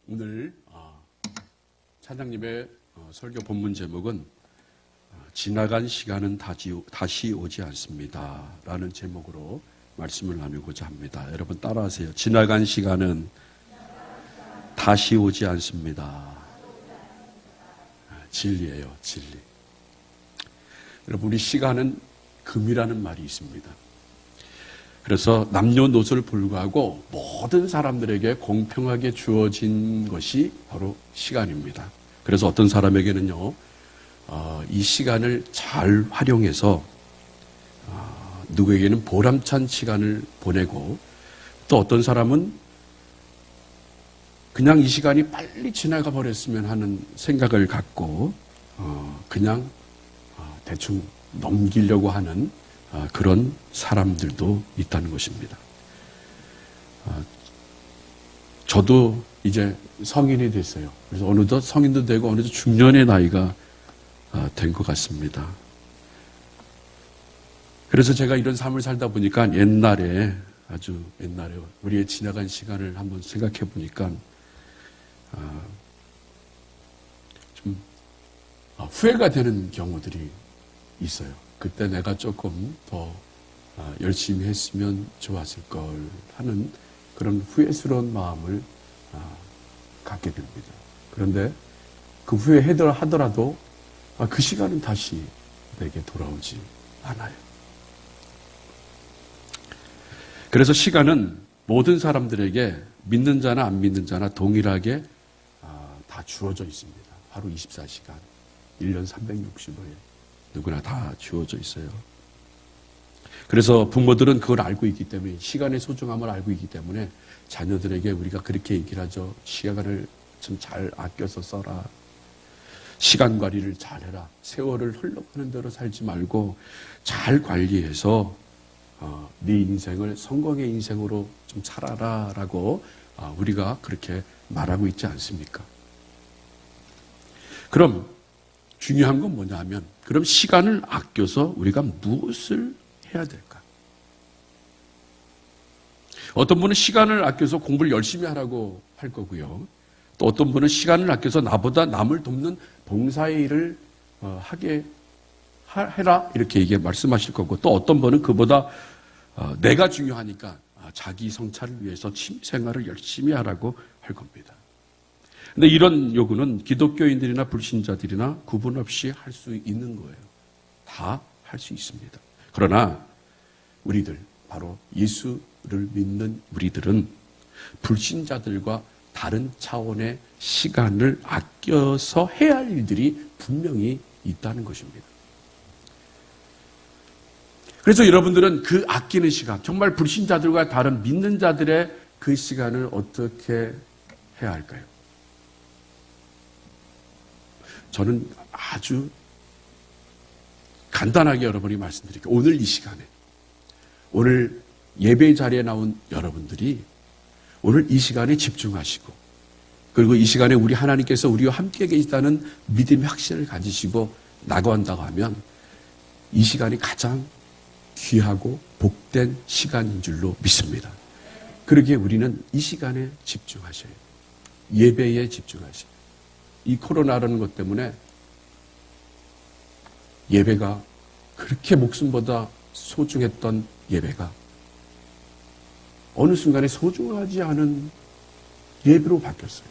오늘 차장님의 설교 본문 제목은 지나간 시간은 다시 오지 않습니다 라는 제목으로 말씀을 나누고자 합니다. 여러분 따라하세요. 지나간 시간은 다시 오지 않습니다. 진리예요, 진리. 여러분, 우리 시간은 금이라는 말이 있습니다. 그래서 남녀노소를 불구하고 모든 사람들에게 공평하게 주어진 것이 바로 시간입니다. 그래서 어떤 사람에게는요, 이 시간을 잘 활용해서 누구에게는 보람찬 시간을 보내고, 또 어떤 사람은 그냥 이 시간이 빨리 지나가 버렸으면 하는 생각을 갖고 그냥 대충 넘기려고 하는 그런 사람들도 있다는 것입니다. 저도 이제 성인이 됐어요. 그래서 어느덧 성인도 되고 어느덧 중년의 나이가 된 것 같습니다. 그래서 제가 이런 삶을 살다 보니까 옛날에, 아주 옛날에 우리의 지나간 시간을 한번 생각해 보니까 좀 후회가 되는 경우들이 있어요. 그때 내가 조금 더 열심히 했으면 좋았을 걸 하는 그런 후회스러운 마음을 갖게 됩니다. 그런데 그 후회하더라도 그 시간은 다시 내게 돌아오지 않아요. 그래서 시간은 모든 사람들에게 믿는 자나 안 믿는 자나 동일하게 다 주어져 있습니다. 하루 24시간, 1년 365일. 누구나 다 주어져 있어요. 그래서 부모들은 그걸 알고 있기 때문에, 시간의 소중함을 알고 있기 때문에 자녀들에게 우리가 그렇게 얘기를 하죠. 시간을 좀 잘 아껴서 써라. 시간 관리를 잘해라. 세월을 흘러가는 대로 살지 말고 잘 관리해서 네 인생을 성공의 인생으로 좀 살아라 라고 우리가 그렇게 말하고 있지 않습니까? 그럼 중요한 건 뭐냐 하면, 그럼 시간을 아껴서 우리가 무엇을 해야 될까? 어떤 분은 시간을 아껴서 공부를 열심히 하라고 할 거고요. 또 어떤 분은 시간을 아껴서 나보다 남을 돕는 봉사의 일을 하게 해라 이렇게 말씀하실 거고, 또 어떤 분은 그보다 내가 중요하니까 자기 성찰을 위해서 취미생활을 열심히 하라고 할 겁니다. 근데 이런 요구는 기독교인들이나 불신자들이나 구분 없이 할 수 있는 거예요. 다 할 수 있습니다. 그러나 우리들, 바로 예수를 믿는 우리들은 불신자들과 다른 차원의 시간을 아껴서 해야 할 일들이 분명히 있다는 것입니다. 그래서 여러분들은 그 아끼는 시간, 정말 불신자들과 다른 믿는 자들의 그 시간을 어떻게 해야 할까요? 저는 아주 간단하게 여러분이 말씀드릴게요. 오늘 이 시간에, 오늘 예배 자리에 나온 여러분들이 오늘 이 시간에 집중하시고, 그리고 이 시간에 우리 하나님께서 우리와 함께 계시다는 믿음의 확신을 가지시고 나간다고 하면 이 시간이 가장 귀하고 복된 시간인 줄로 믿습니다. 그러기에 우리는 이 시간에 집중하셔야 해요. 예배에 집중하셔야 해요. 이 코로나라는 것 때문에 예배가 그렇게 목숨보다 소중했던 예배가 어느 순간에 소중하지 않은 예배로 바뀌었어요.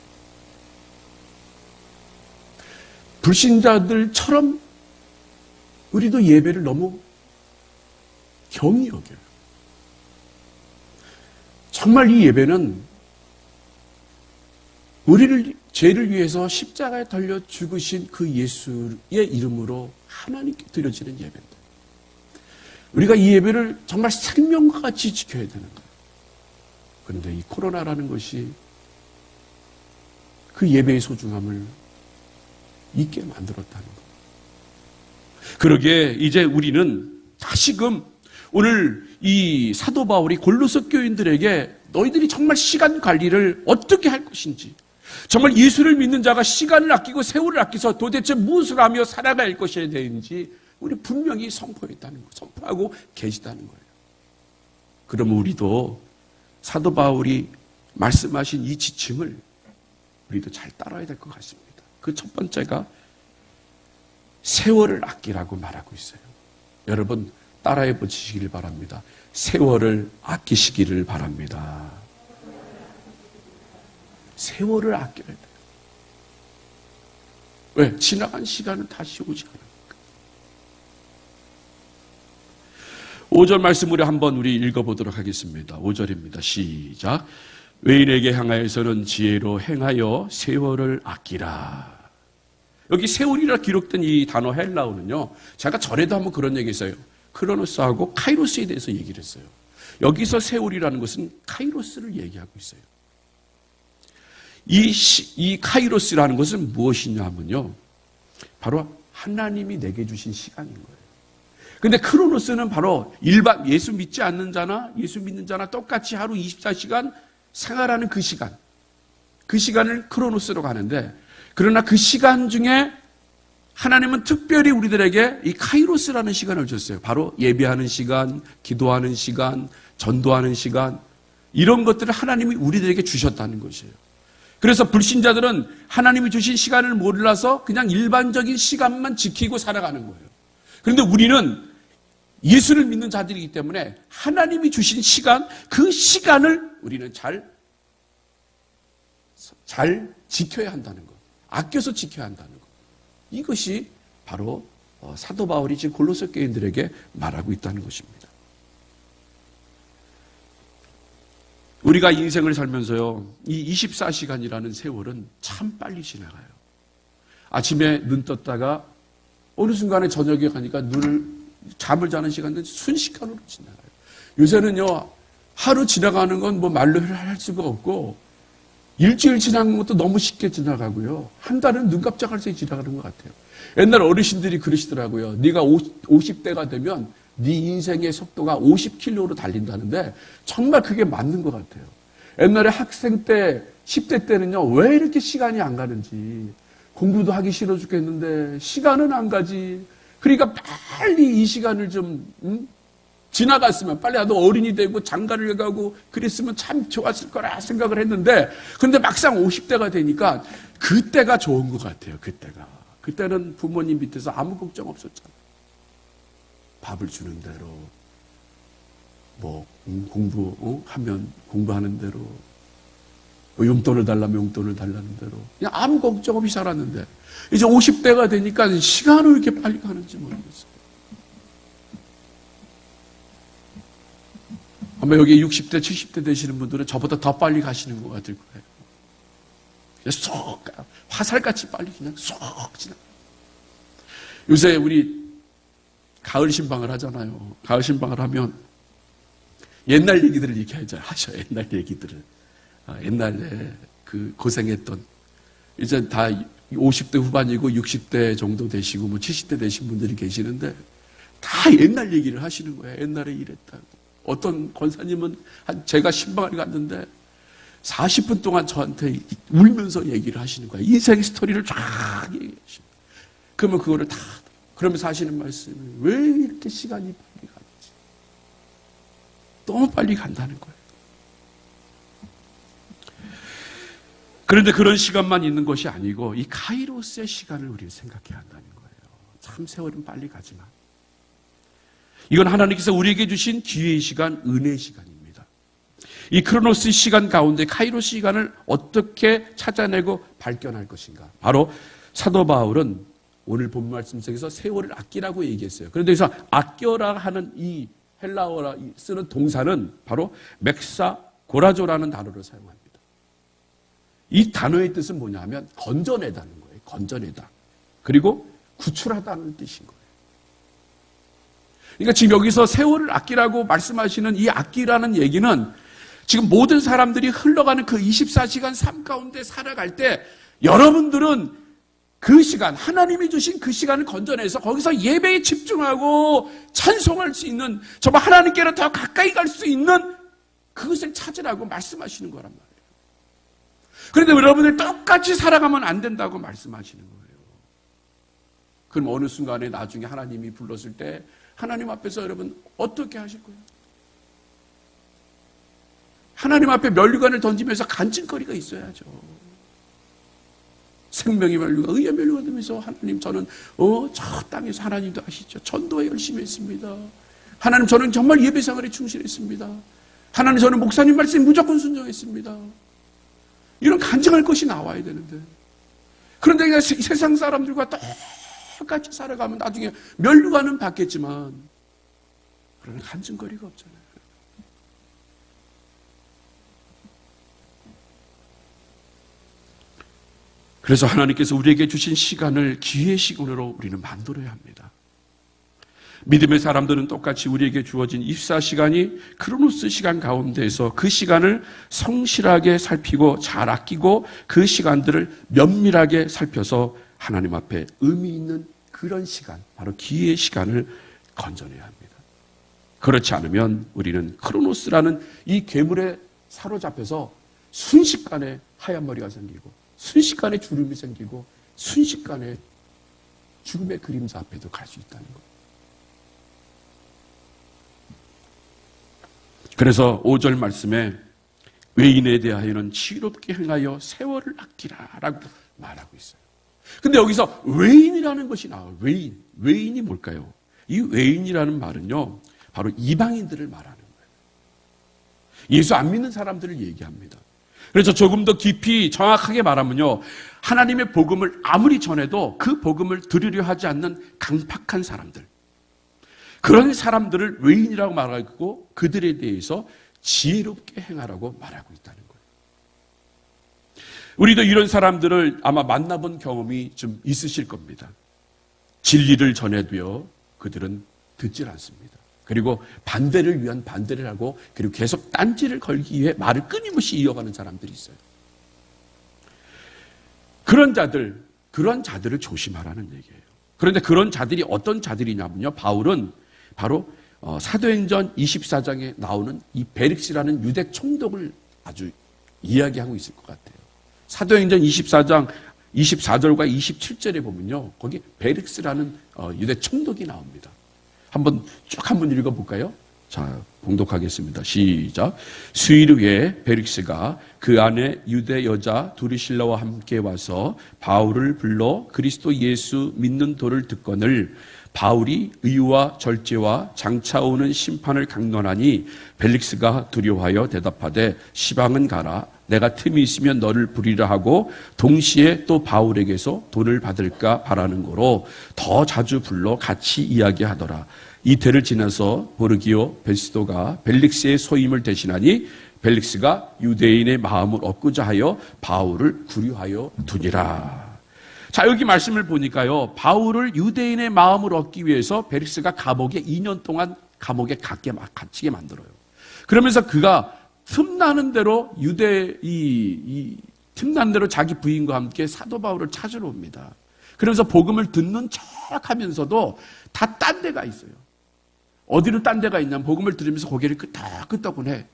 불신자들처럼 우리도 예배를 너무 경히 여겨요. 정말 이 예배는 우리를 죄를 위해서 십자가에 달려 죽으신 그 예수의 이름으로 하나님께 드려지는 예배인데, 우리가 이 예배를 정말 생명과 같이 지켜야 되는 거예요. 그런데 이 코로나라는 것이 그 예배의 소중함을 잊게 만들었다는 거예요. 그러기에 이제 우리는 다시금 오늘 이 사도 바울이 골로새 교인들에게 너희들이 정말 시간 관리를 어떻게 할 것인지, 정말 예수를 믿는 자가 시간을 아끼고 세월을 아껴서 도대체 무엇을 하며 살아갈 것이어야 되는지 우리 분명히 선포했다는 거예요. 선포하고 계시다는 거예요. 그러면 우리도 사도 바울이 말씀하신 이 지침을 우리도 잘 따라야 될 것 같습니다. 그 첫 번째가 세월을 아끼라고 말하고 있어요. 여러분 따라해 보시길 바랍니다. 세월을 아끼시기를 바랍니다. 세월을 아껴야 돼요. 왜? 지나간 시간은 다시 오지 않으니까. 5절 말씀 우리 읽어보도록 하겠습니다. 5절입니다. 시작. 외인에게 향하여서는 지혜로 행하여 세월을 아끼라. 여기 세월이라 기록된 이 단어 헬라어는요, 제가 전에도 한번 그런 얘기 했어요. 크로노스하고 카이로스에 대해서 얘기를 했어요. 여기서 세월이라는 것은 카이로스를 얘기하고 있어요. 이 카이로스라는 것은 무엇이냐 하면요, 바로 하나님이 내게 주신 시간인 거예요. 근데 크로노스는 바로 일반 예수 믿지 않는 자나 예수 믿는 자나 똑같이 하루 24시간 생활하는 그 시간을 크로노스로 가는데, 그러나 그 시간 중에 하나님은 특별히 우리들에게 이 카이로스라는 시간을 줬어요. 바로 예배하는 시간, 기도하는 시간, 전도하는 시간, 이런 것들을 하나님이 우리들에게 주셨다는 것이에요. 그래서 불신자들은 하나님이 주신 시간을 몰라서 그냥 일반적인 시간만 지키고 살아가는 거예요. 그런데 우리는 예수를 믿는 자들이기 때문에 하나님이 주신 시간, 그 시간을 우리는 잘 지켜야 한다는 것, 아껴서 지켜야 한다는 것. 이것이 바로 사도 바울이 지금 골로새 교인들에게 말하고 있다는 것입니다. 우리가 인생을 살면서요, 이 24시간이라는 세월은 참 빨리 지나가요. 아침에 눈 떴다가 어느 순간에 저녁에 가니까 잠을 자는 시간은 순식간으로 지나가요. 요새는요, 하루 지나가는 건 뭐 말로 할 수가 없고, 일주일 지나간 것도 너무 쉽게 지나가고요. 한 달은 눈 깜짝할 새에 지나가는 것 같아요. 옛날 어르신들이 그러시더라고요. 네가 50대가 되면 네 인생의 속도가 50km로 달린다는데 정말 그게 맞는 것 같아요. 옛날에 학생 때, 10대 때는요, 왜 이렇게 시간이 안 가는지, 공부도 하기 싫어 죽겠는데 시간은 안 가지. 그러니까 빨리 이 시간을 좀 지나갔으면, 빨리 나도 어른이 되고 장가를 가고 그랬으면 참 좋았을 거라 생각을 했는데, 그런데 막상 50대가 되니까 그때가 좋은 것 같아요. 그때는 부모님 밑에서 아무 걱정 없었잖아요. 밥을 주는 대로, 뭐 공부하면 공부하는 대로, 뭐 용돈을 달라면 용돈을 달라는 대로 그냥 아무 걱정 없이 살았는데, 이제 50대가 되니까 시간을 왜 이렇게 빨리 가는지 모르겠어요. 아마 여기 60대, 70대 되시는 분들은 저보다 더 빨리 가시는 것 같을 거예요. 그냥 쏙, 화살같이 빨리 그냥 쏙 지나. 요새 우리 가을 신방을 하잖아요. 가을 신방을 하면 옛날 얘기들을 이렇게 하셔요. 옛날 얘기들을. 옛날에 그 고생했던, 이제 다 50대 후반이고 60대 정도 되시고 뭐 70대 되신 분들이 계시는데 다 옛날 얘기를 하시는 거예요. 옛날에 이랬다고. 어떤 권사님은 제가 신방을 갔는데 40분 동안 저한테 울면서 얘기를 하시는 거예요. 인생 스토리를 쫙 얘기하십니다. 그러면 그거를 다, 그러면서 하시는 말씀이 왜 이렇게 시간이 빨리 가는지. 너무 빨리 간다는 거예요. 그런데 그런 시간만 있는 것이 아니고 이 카이로스의 시간을 우리는 생각해야 한다는 거예요. 참 세월은 빨리 가지만 이건 하나님께서 우리에게 주신 기회의 시간, 은혜의 시간입니다. 이 크로노스 시간 가운데 카이로스 시간을 어떻게 찾아내고 발견할 것인가. 바로 사도 바울은 오늘 본 말씀 속에서 세월을 아끼라고 얘기했어요. 그런데 여기서 아껴라 하는 이 헬라어라 쓰는 동사는 바로 멕사 고라조라는 단어를 사용합니다. 이 단어의 뜻은 뭐냐 하면 건져내다는 거예요. 건져내다. 그리고 구출하다는 뜻인 거예요. 그러니까 지금 여기서 세월을 아끼라고 말씀하시는 이 아끼라는 얘기는 지금 모든 사람들이 흘러가는 그 24시간 삶 가운데 살아갈 때 여러분들은 그 시간, 하나님이 주신 그 시간을 건져내서 거기서 예배에 집중하고 찬송할 수 있는, 정말 하나님께로 더 가까이 갈 수 있는 그것을 찾으라고 말씀하시는 거란 말이에요. 그런데 여러분들 똑같이 살아가면 안 된다고 말씀하시는 거예요. 그럼 어느 순간에 나중에 하나님이 불렀을 때 하나님 앞에서 여러분 어떻게 하실 거예요? 하나님 앞에 면류관을 던지면서 간증거리가 있어야죠. 생명의 멸류가 의의 멸류가 되면서 하나님 저는 저 땅에서 하나님도 아시죠. 전도에 열심히 했습니다. 하나님 저는 정말 예배생활에 충실했습니다. 하나님 저는 목사님 말씀에 무조건 순종했습니다. 이런 간증할 것이 나와야 되는데 그런데 그냥 세상 사람들과 똑같이 살아가면 나중에 멸류관은 받겠지만 그런 간증거리가 없잖아요. 그래서 하나님께서 우리에게 주신 시간을 기회의 시간으로 우리는 만들어야 합니다. 믿음의 사람들은 똑같이 우리에게 주어진 24시간이 크로노스 시간 가운데에서 그 시간을 성실하게 살피고 잘 아끼고 그 시간들을 면밀하게 살펴서 하나님 앞에 의미 있는 그런 시간, 바로 기회의 시간을 건져내야 합니다. 그렇지 않으면 우리는 크로노스라는 이 괴물에 사로잡혀서 순식간에 하얀 머리가 생기고 순식간에 주름이 생기고 순식간에 죽음의 그림자 앞에도 갈 수 있다는 거예요. 그래서 5절 말씀에 외인에 대하여는 지혜롭게 행하여 세월을 아끼라라고 말하고 있어요. 근데 여기서 외인이라는 것이 나와요. 외인. 외인이 뭘까요? 이 외인이라는 말은요, 바로 이방인들을 말하는 거예요. 예수 안 믿는 사람들을 얘기합니다. 그래서 조금 더 깊이 정확하게 말하면요, 하나님의 복음을 아무리 전해도 그 복음을 들으려 하지 않는 강팍한 사람들, 그런 사람들을 외인이라고 말하고 그들에 대해서 지혜롭게 행하라고 말하고 있다는 거예요. 우리도 이런 사람들을 아마 만나본 경험이 좀 있으실 겁니다. 진리를 전해도요, 그들은 듣질 않습니다. 그리고 반대를 위한 반대를 하고 그리고 계속 딴지를 걸기 위해 말을 끊임없이 이어가는 사람들이 있어요. 그런 자들을 조심하라는 얘기예요. 그런데 그런 자들이 어떤 자들이냐면요, 바울은 바로 사도행전 24장에 나오는 이 베릭스라는 유대 총독을 아주 이야기하고 있을 것 같아요. 사도행전 24장 24절과 27절에 보면요, 거기 베릭스라는 유대 총독이 나옵니다. 한번 읽어볼까요? 자, 봉독하겠습니다. 시작. 수일 후에 베릭스가 그 안에 유대 여자 두리실라와 함께 와서 바울을 불러 그리스도 예수 믿는 도를 듣거늘 바울이 의와 절제와 장차 오는 심판을 강론하니 벨릭스가 두려워하여 대답하되 시방은 가라. 내가 틈이 있으면 너를 부리라 하고 동시에 또 바울에게서 돈을 받을까 바라는 거로 더 자주 불러 같이 이야기하더라. 이태를 지나서 보르기오 베스도가 벨릭스의 소임을 대신하니 벨릭스가 유대인의 마음을 얻고자 하여 바울을 구류하여 두니라. 자, 여기 말씀을 보니까요, 바울을 유대인의 마음을 얻기 위해서 벨릭스가 감옥에 2년 동안 감옥에 갇히게 만들어요. 그러면서 그가 틈나는 대로 틈나는 대로 자기 부인과 함께 사도 바울을 찾으러 옵니다. 그러면서 복음을 듣는 척 하면서도 다 딴 데가 있어요. 어디로 딴 데가 있냐면 복음을 들으면서 고개를 끄덕끄덕은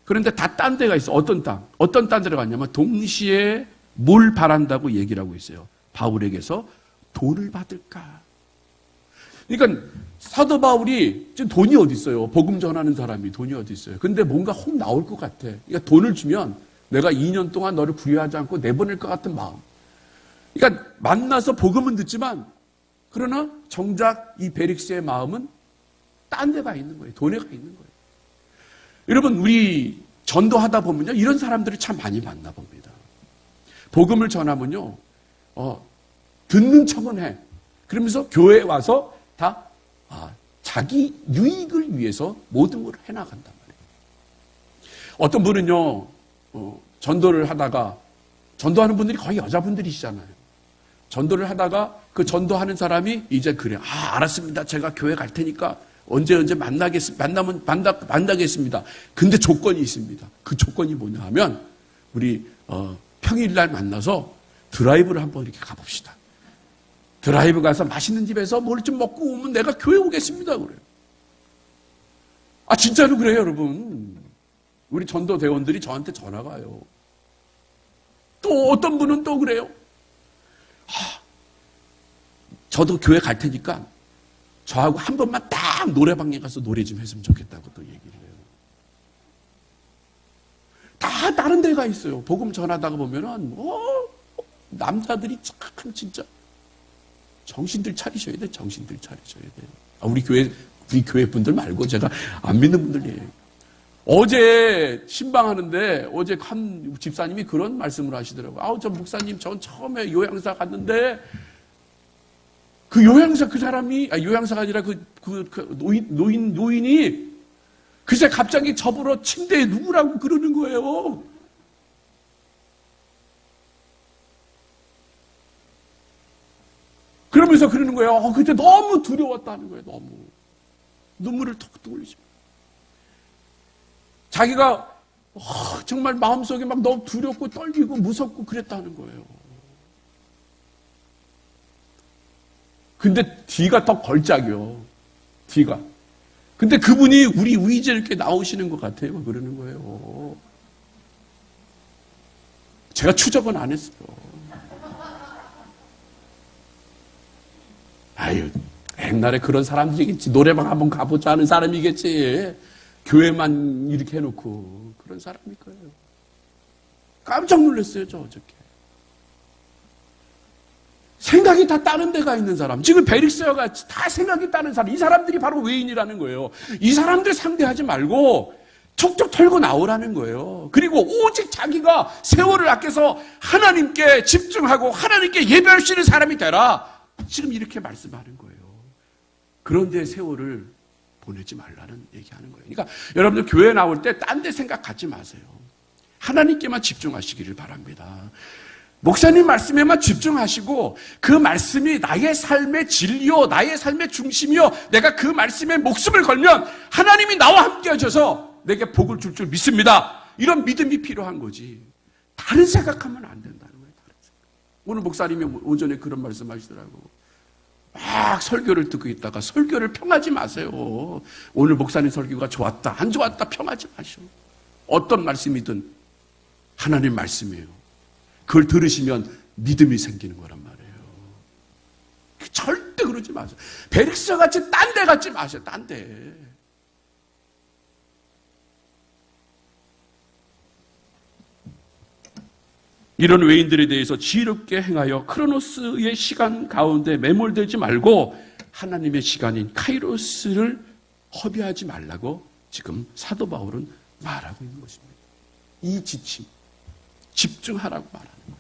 그런데 다 딴 데가 있어. 어떤 딴 데로 갔냐면 동시에 뭘 바란다고 얘기를 하고 있어요. 바울에게서 돈을 받을까. 그러니까 사도 바울이 지금 돈이 어디 있어요? 복음 전하는 사람이 돈이 어디 있어요? 근데 뭔가 혹 나올 것 같아. 그러니까 돈을 주면 내가 2년 동안 너를 구애하지 않고 내보낼 것 같은 마음. 그러니까 만나서 복음은 듣지만 그러나 정작 이 베릭스의 마음은 딴 데가 있는 거예요. 돈에 가 있는 거예요. 여러분, 우리 전도하다 보면요, 이런 사람들을 참 많이 만나봅니다. 복음을 전하면요, 듣는 척은 해. 그러면서 교회에 와서 다 자기 유익을 위해서 모든 걸 해나간단 말이에요. 어떤 분은요, 전도를 하다가, 전도하는 분들이 거의 여자분들이시잖아요. 전도를 하다가 그 전도하는 사람이 이제 그래. 알았습니다. 제가 교회 갈 테니까 언제 만나겠습니다. 근데 조건이 있습니다. 그 조건이 뭐냐 하면, 우리, 평일날 만나서 드라이브를 한번 이렇게 가봅시다. 드라이브 가서 맛있는 집에서 뭘 좀 먹고 오면 내가 교회 오겠습니다. 그래요. 진짜로 그래요, 여러분. 우리 전도대원들이 저한테 전화가 와요. 또 어떤 분은 또 그래요. 저도 교회 갈 테니까 저하고 한 번만 딱 노래방에 가서 노래 좀 했으면 좋겠다고 또 얘기를 해요. 다 다른 데가 있어요. 복음 전하다가 보면은 남자들이 참 진짜 정신들 차리셔야 돼. 정신들 차리셔야 돼. 우리 교회 분들 말고 제가 안 믿는 분들이에요. 어제 신방하는데 어제 한 집사님이 그런 말씀을 하시더라고요. 저 목사님, 전 처음에 요양사 갔는데 그 요양사 그 사람이 요양사가 아니라 노인이 글쎄 갑자기 저보러 침대에 누구라고 그러는 거예요. 그러면서 그러는 거예요. 그때 너무 두려웠다는 거예요. 너무 눈물을 톡톡 흘리시고 자기가 정말 마음속에 막 너무 두렵고 떨리고 무섭고 그랬다는 거예요. 근데 뒤가 더 걸작이요. 뒤가. 근데 그분이 우리 의지에 이렇게 나오시는 것 같아요. 그러는 거예요. 제가 추적은 안 했어요. 옛날에 그런 사람들이겠지. 노래방 한번 가보자 하는 사람이겠지. 교회만 이렇게 해놓고 그런 사람일 거예요. 깜짝 놀랐어요. 저 어저께. 생각이 다 다른 데가 있는 사람. 지금 베릭스와 같이 다 생각이 다른 사람. 이 사람들이 바로 외인이라는 거예요. 이 사람들 상대하지 말고 툭툭 털고 나오라는 거예요. 그리고 오직 자기가 세월을 아껴서 하나님께 집중하고 하나님께 예배할 수 있는 사람이 되라. 지금 이렇게 말씀하는 거예요. 그런데 세월을 보내지 말라는 얘기하는 거예요. 그러니까 여러분들 교회 나올 때 딴 데 생각 갖지 마세요. 하나님께만 집중하시기를 바랍니다. 목사님 말씀에만 집중하시고 그 말씀이 나의 삶의 진리요, 나의 삶의 중심이요, 내가 그 말씀에 목숨을 걸면 하나님이 나와 함께 하셔서 내게 복을 줄 줄 믿습니다. 이런 믿음이 필요한 거지. 다른 생각하면 안 된다는 거예요. 다른 생각. 오늘 목사님이 오전에 그런 말씀 하시더라고. 막 설교를 듣고 있다가 설교를 평하지 마세요. 오늘 목사님 설교가 좋았다, 안 좋았다 평하지 마시오. 어떤 말씀이든 하나님 말씀이에요. 그걸 들으시면 믿음이 생기는 거란 말이에요. 절대 그러지 마세요. 베릭스와 같이 딴 데 가지 마세요. 딴 데. 이런 외인들에 대해서 지혜롭게 행하여 크로노스의 시간 가운데 매몰되지 말고 하나님의 시간인 카이로스를 허비하지 말라고 지금 사도 바울은 말하고 있는 것입니다. 이 지침, 집중하라고 말하는 거예요.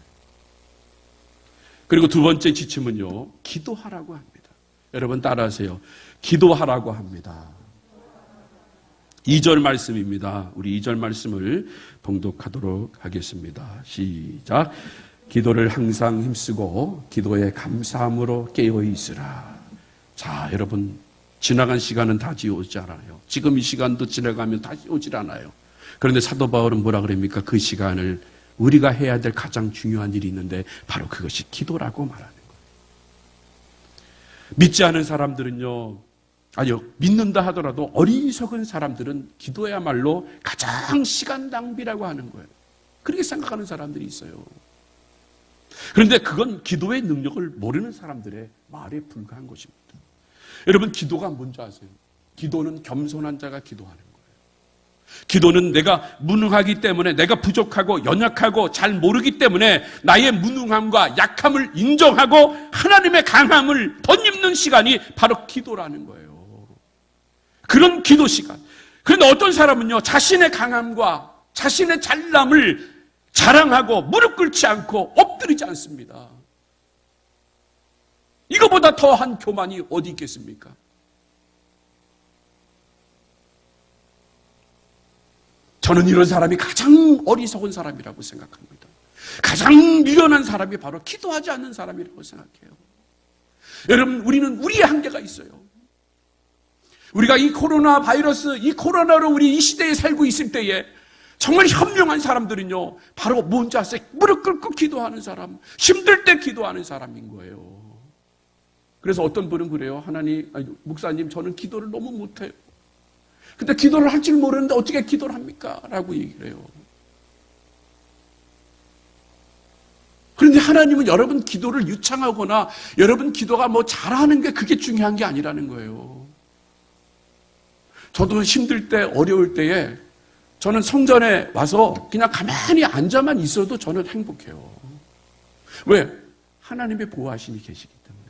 그리고 두 번째 지침은요, 기도하라고 합니다. 여러분 따라하세요. 기도하라고 합니다. 2절 말씀입니다. 우리 2절 말씀을 봉독하도록 하겠습니다. 시작. 기도를 항상 힘쓰고 기도에 감사함으로 깨어 있으라. 자, 여러분 지나간 시간은 다시 오지 않아요. 지금 이 시간도 지나가면 다시 오질 않아요. 그런데 사도 바울은 뭐라 그럽니까? 그 시간을 우리가 해야 될 가장 중요한 일이 있는데 바로 그것이 기도라고 말하는 거예요. 믿지 않은 사람들은요, 아니요, 믿는다 하더라도 어리석은 사람들은 기도야말로 가장 시간 낭비라고 하는 거예요. 그렇게 생각하는 사람들이 있어요. 그런데 그건 기도의 능력을 모르는 사람들의 말에 불과한 것입니다. 여러분, 기도가 뭔지 아세요? 기도는 겸손한 자가 기도하는 거예요. 기도는 내가 무능하기 때문에, 내가 부족하고 연약하고 잘 모르기 때문에 나의 무능함과 약함을 인정하고 하나님의 강함을 덧입는 시간이 바로 기도라는 거예요. 그런 기도 시간. 그런데 어떤 사람은요, 자신의 강함과 자신의 잘남을 자랑하고 무릎 꿇지 않고 엎드리지 않습니다. 이거보다 더한 교만이 어디 있겠습니까? 저는 이런 사람이 가장 어리석은 사람이라고 생각합니다. 가장 미련한 사람이 바로 기도하지 않는 사람이라고 생각해요. 여러분, 우리는 우리의 한계가 있어요. 우리가 이 코로나 바이러스, 이 코로나로 우리 이 시대에 살고 있을 때에 정말 현명한 사람들은요, 바로 뭔지 아세요? 무릎 꿇고 기도하는 사람, 힘들 때 기도하는 사람인 거예요. 그래서 어떤 분은 그래요. 목사님, 저는 기도를 너무 못해요. 근데 기도를 할 줄 모르는데 어떻게 기도를 합니까? 라고 얘기를 해요. 그런데 하나님은 여러분 기도를 유창하거나 여러분 기도가 뭐 잘하는 게 그게 중요한 게 아니라는 거예요. 저도 힘들 때, 어려울 때에 저는 성전에 와서 그냥 가만히 앉아만 있어도 저는 행복해요. 왜? 하나님의 보호하심이 계시기 때문에.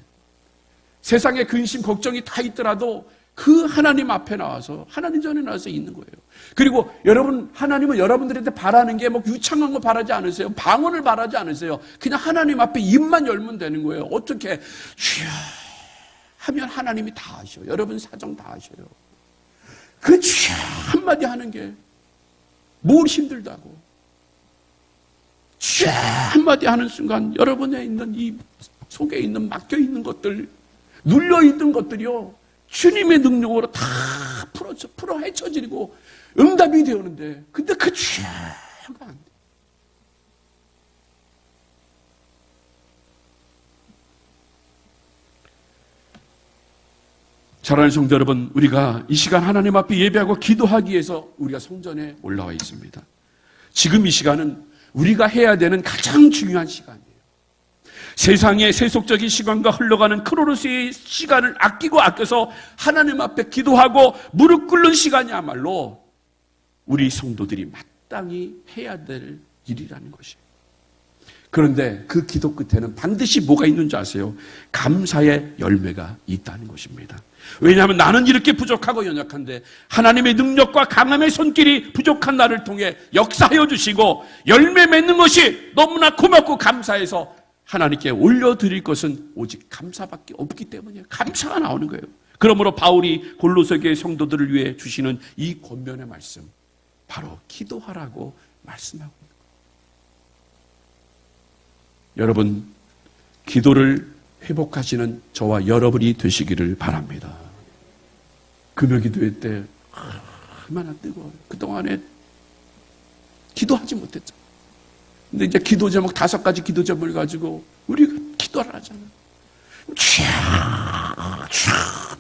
세상에 근심, 걱정이 다 있더라도 그 하나님 앞에 나와서, 하나님 전에 나와서 있는 거예요. 그리고 여러분, 하나님은 여러분들한테 바라는 게 뭐 유창한 거 바라지 않으세요. 방언을 바라지 않으세요. 그냥 하나님 앞에 입만 열면 되는 거예요. 어떻게? 주여 하면 하나님이 다 아셔. 여러분 사정 다 아셔요. 그 주여 한마디 하는 게 뭘 힘들다고. 주여 한마디 하는 순간 여러분에 있는 이 속에 있는 막혀있는 것들, 눌려있던 것들이요, 주님의 능력으로 다 풀어 헤쳐지고 응답이 되었는데, 근데 그 주여가 안 돼. 사랑하는 성도 여러분, 우리가 이 시간 하나님 앞에 예배하고 기도하기 위해서 우리가 성전에 올라와 있습니다. 지금 이 시간은 우리가 해야 되는 가장 중요한 시간이에요. 세상의 세속적인 시간과 흘러가는 크로노스의 시간을 아껴서 하나님 앞에 기도하고 무릎 꿇는 시간이야말로 우리 성도들이 마땅히 해야 될 일이라는 것이에요. 그런데 그 기도 끝에는 반드시 뭐가 있는 줄 아세요? 감사의 열매가 있다는 것입니다. 왜냐하면 나는 이렇게 부족하고 연약한데 하나님의 능력과 강함의 손길이 부족한 나를 통해 역사하여 주시고 열매 맺는 것이 너무나 고맙고 감사해서 하나님께 올려드릴 것은 오직 감사밖에 없기 때문이에요. 감사가 나오는 거예요. 그러므로 바울이 골로새교회 성도들을 위해 주시는 이 권면의 말씀, 바로 기도하라고 말씀하고 있는 거예요. 여러분, 기도를 회복하시는 저와 여러분이 되시기를 바랍니다. 금요기도회 때 얼마나 뜨거워요. 그동안에 기도하지 못했죠. 근데 이제 기도 제목 5가지 기도 제목을 가지고 우리가 기도를 하잖아요.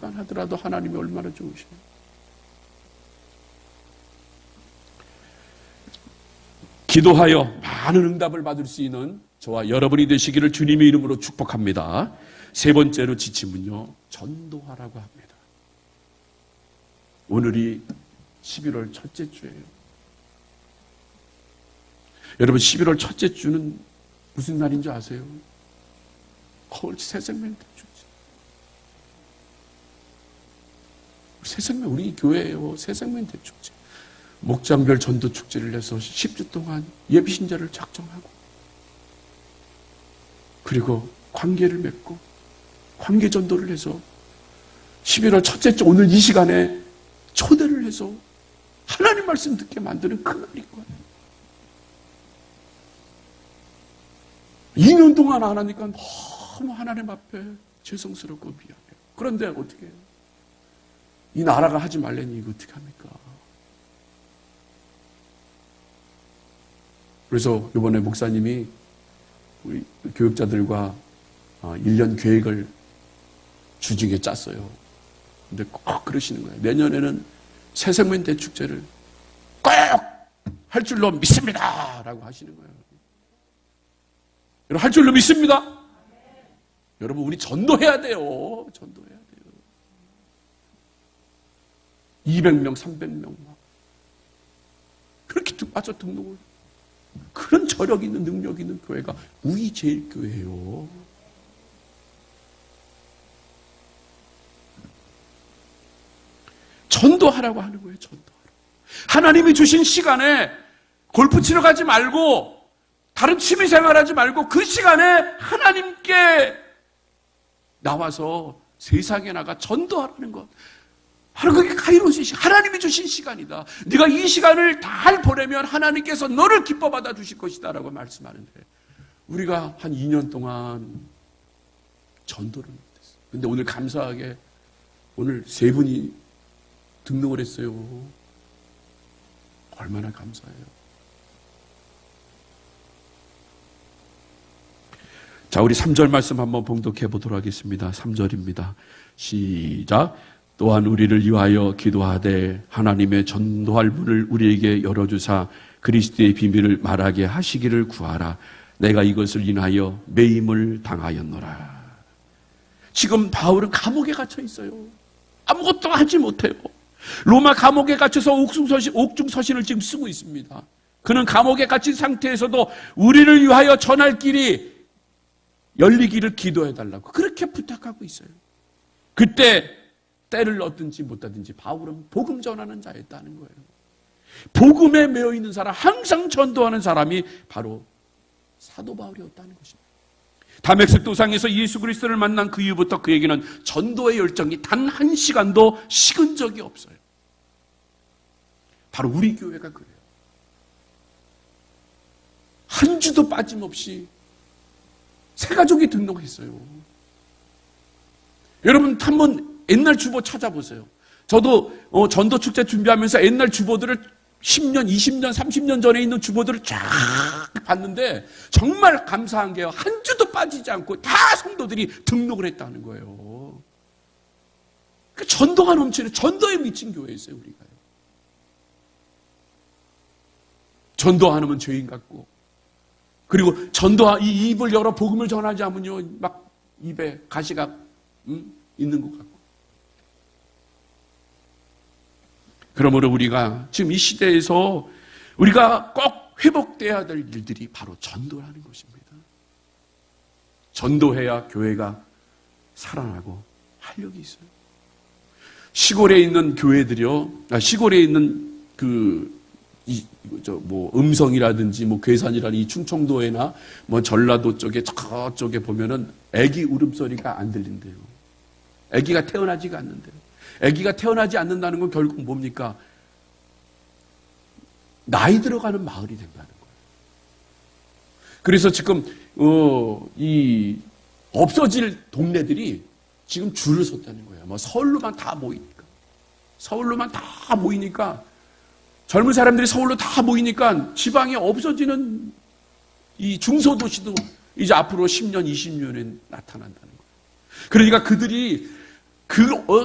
쫙만 하더라도 하나님이 얼마나 좋으시나요? 기도하여 많은 응답을 받을 수 있는 저와 여러분이 되시기를 주님의 이름으로 축복합니다. 세 번째로 지침은요, 전도하라고 합니다. 오늘이 11월 첫째 주예요. 여러분, 11월 첫째 주는 무슨 날인 줄 아세요? 새생명 대축제. 새생명, 우리 교회예요. 새생명 대축제. 목장별 전도 축제를 해서 10주 동안 예비신자를 작정하고, 그리고 관계를 맺고 관계 전도를 해서 11월 첫째 주 오늘 이 시간에 초대를 해서 하나님 말씀 듣게 만드는 그날인 거예요. 2년 동안 안 하니까 너무 하나님 앞에 죄송스럽고 미안해요. 그런데 어떻게 해요? 이 나라가 하지 말래니 이거 어떻게 합니까? 그래서 이번에 목사님이 우리 교육자들과 1년 계획을 주중에 짰어요. 근데 꼭 그러시는 거예요. 내년에는 새생명 대축제를 꼭 할 줄로 믿습니다! 라고 하시는 거예요. 여러분, 할 줄로 믿습니다. 여러분, 우리 전도해야 돼요. 전도해야 돼요. 200명, 300명 그렇게 와서 등록을. 그런 저력 있는 능력 있는 교회가 우리 제일교회예요. 전도하라고 하는 거예요. 전도하라고. 하나님이 주신 시간에 골프 치러 가지 말고 다른 취미생활 하지 말고 그 시간에 하나님께 나와서 세상에 나가 전도하라는 것. 바로 그게 카이로스의 시간, 하나님이 주신 시간이다. 네가 이 시간을 잘 보내면 하나님께서 너를 기뻐 받아 주실 것이다 라고 말씀하는데, 우리가 한 2년 동안 전도를 못했어요. 근데 오늘 감사하게 오늘 3분이 등록을 했어요. 얼마나 감사해요. 자, 우리 3절 말씀 한번 봉독해 보도록 하겠습니다. 3절입니다. 시작. 또한 우리를 위하여 기도하되 하나님의 전도할 문을 우리에게 열어주사 그리스도의 비밀을 말하게 하시기를 구하라. 내가 이것을 인하여 매임을 당하였노라. 지금 바울은 감옥에 갇혀 있어요. 아무것도 하지 못해요. 로마 감옥에 갇혀서 옥중서신을 지금 쓰고 있습니다. 그는 감옥에 갇힌 상태에서도 우리를 위하여 전할 길이 열리기를 기도해달라고 그렇게 부탁하고 있어요. 그때 때를 얻든지 못하든지 바울은 복음 전하는 자였다는 거예요. 복음에 매여 있는 사람, 항상 전도하는 사람이 바로 사도 바울이었다는 것입니다. 다메섹 도상에서 예수 그리스도를 만난 그 이후부터 그에게는 전도의 열정이 단 한 시간도 식은 적이 없어요. 바로 우리 교회가 그래요. 한 주도 빠짐없이 새 가족이 등록했어요. 여러분 한번 옛날 주보 찾아보세요. 저도 전도 축제 준비하면서 옛날 주보들을 10년, 20년, 30년 전에 있는 주보들을 쫙 봤는데 정말 감사한 게요. 한 주도 빠지지 않고 다 성도들이 등록을 했다는 거예요. 그 전도가 넘치는 전도에 미친 교회였어요, 우리가요. 전도 안 하면 죄인 같고, 그리고 이 입을 열어 복음을 전하지 않으면요, 막 입에 가시가 있는 것 같고. 그러므로 우리가 지금 이 시대에서 우리가 꼭 회복돼야 될 일들이 바로 전도라는 것입니다. 전도해야 교회가 살아나고 활력이 있어요. 시골에 있는 교회들이요, 시골에 있는 음성이라든지 괴산이라든지 이 충청도에나 전라도 쪽에 저쪽에 보면은 아기 울음소리가 안 들린대요. 아기가 태어나지가 않는데요. 아기가 태어나지 않는다는 건 결국 뭡니까? 나이 들어가는 마을이 된다는 거예요. 그래서 지금 이 없어질 동네들이 지금 줄을 섰다는 거예요. 서울로만 다 모이니까 젊은 사람들이 서울로 다 모이니까 지방에 없어지는 이 중소도시도 이제 앞으로 10년, 20년에 나타난다는 거예요. 그러니까 그들이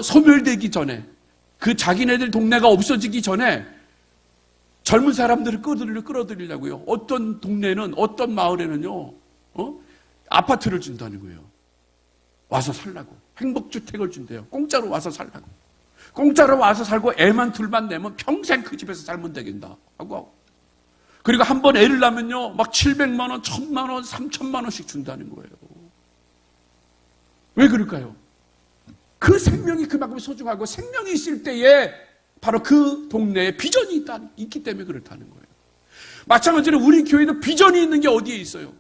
소멸되기 전에, 자기네들 동네가 없어지기 전에 젊은 사람들을 끌어들이려고요. 어떤 동네는, 어떤 마을에는요, 아파트를 준다는 거예요. 와서 살라고. 행복주택을 준대요. 공짜로 와서 살라고. 공짜로 와서 살고 애만 둘만 내면 평생 그 집에서 살면 되겠다 하고. 그리고 한 번 애를 낳으면요, 막 700만 원, 1000만 원, 3000만 원씩 준다는 거예요. 왜 그럴까요? 그 생명이 그만큼 소중하고 생명이 있을 때에 바로 그 동네에 비전이 있기 때문에 그렇다는 거예요. 마찬가지로 우리 교회도 비전이 있는 게 어디에 있어요?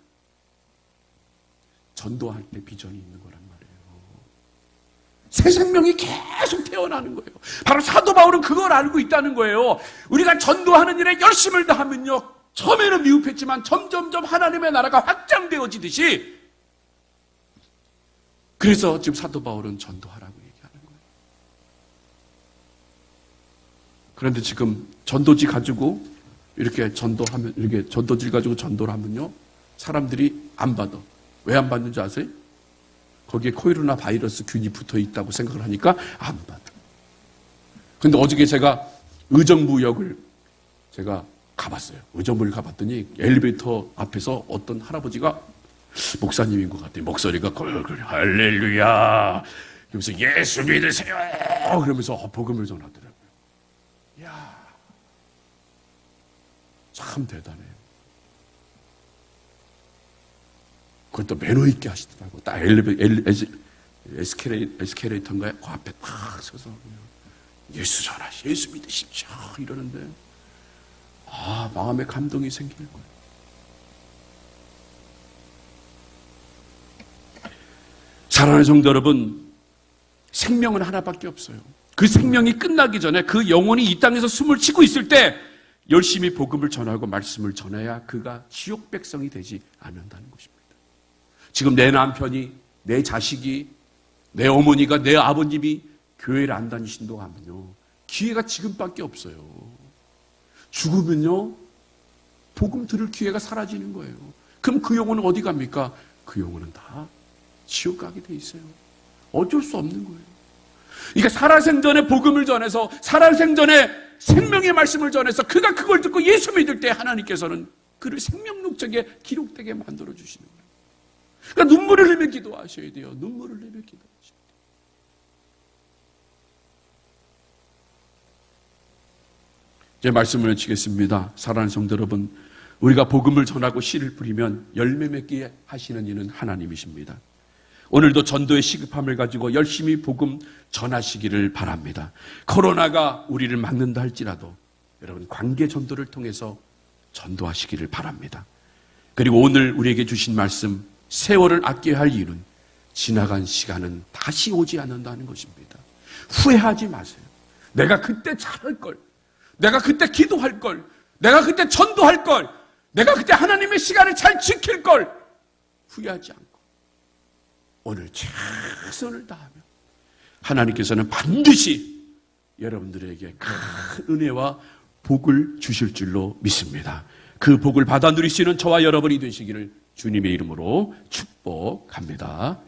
전도할 때 비전이 있는 거란 말이에요. 새 생명이 계속 태어나는 거예요. 바로 사도 바울은 그걸 알고 있다는 거예요. 우리가 전도하는 일에 열심을 다하면요, 처음에는 미흡했지만 점점점 하나님의 나라가 확장되어지듯이, 그래서 지금 사도 바울은 전도하라고 얘기하는 거예요. 그런데 지금 전도지 가지고 이렇게 전도하면, 이렇게 전도지를 가지고 전도를 하면요, 사람들이 안 받아. 왜 안 받는지 아세요? 거기에 코로나 바이러스 균이 붙어 있다고 생각을 하니까 안 받아. 근데 어저께 제가 의정부역을 제가 가봤어요. 의정부를 가봤더니 엘리베이터 앞에서 어떤 할아버지가 목사님인 것 같아요. 목소리가 할렐루야. 그러면서 예수 믿으세요. 그러면서 복음을 전하더라고요. 이야, 참 대단해요. 그것도 매너 있게 하시더라고요. 딱 에스케레이터인가요? 그 앞에 딱 서서 예수 전하시, 예수 믿으십시오 이러는데, 마음에 감동이 생기는 거예요. 사랑하는 성도 여러분, 생명은 하나밖에 없어요. 그 생명이 끝나기 전에, 그 영혼이 이 땅에서 숨을 쉬고 있을 때 열심히 복음을 전하고 말씀을 전해야 그가 지옥 백성이 되지 않는다는 것입니다. 지금 내 남편이, 내 자식이, 내 어머니가, 내 아버님이 교회를 안 다니신다고 하면요, 기회가 지금밖에 없어요. 죽으면요, 복음 들을 기회가 사라지는 거예요. 그럼 그 영혼은 어디 갑니까? 그 영혼은 다 지옥 가게 돼 있어요. 어쩔 수 없는 거예요. 그러니까 살아생전에 복음을 전해서, 살아생전에 생명의 말씀을 전해서 그가 그걸 듣고 예수 믿을 때 하나님께서는 그를 생명록적에 기록되게 만들어 주시는 거예요. 그러니까 눈물을 흘리며 기도하셔야 돼요. 눈물을 흘리며 기도하셔야 돼요. 제 말씀을 마치겠습니다. 사랑하는 성도 여러분, 우리가 복음을 전하고 씨를 뿌리면 열매 맺게 하시는 이는 하나님이십니다. 오늘도 전도의 시급함을 가지고 열심히 복음 전하시기를 바랍니다. 코로나가 우리를 막는다 할지라도 여러분 관계 전도를 통해서 전도하시기를 바랍니다. 그리고 오늘 우리에게 주신 말씀, 세월을 아껴야 할 이유는 지나간 시간은 다시 오지 않는다는 것입니다. 후회하지 마세요. 내가 그때 잘할 걸, 내가 그때 기도할 걸, 내가 그때 전도할 걸, 내가 그때 하나님의 시간을 잘 지킬 걸 후회하지 않고 오늘 최선을 다하면 하나님께서는 반드시 여러분들에게 큰 은혜와 복을 주실 줄로 믿습니다. 그 복을 받아 누리시는 저와 여러분이 되시기를 주님의 이름으로 축복합니다.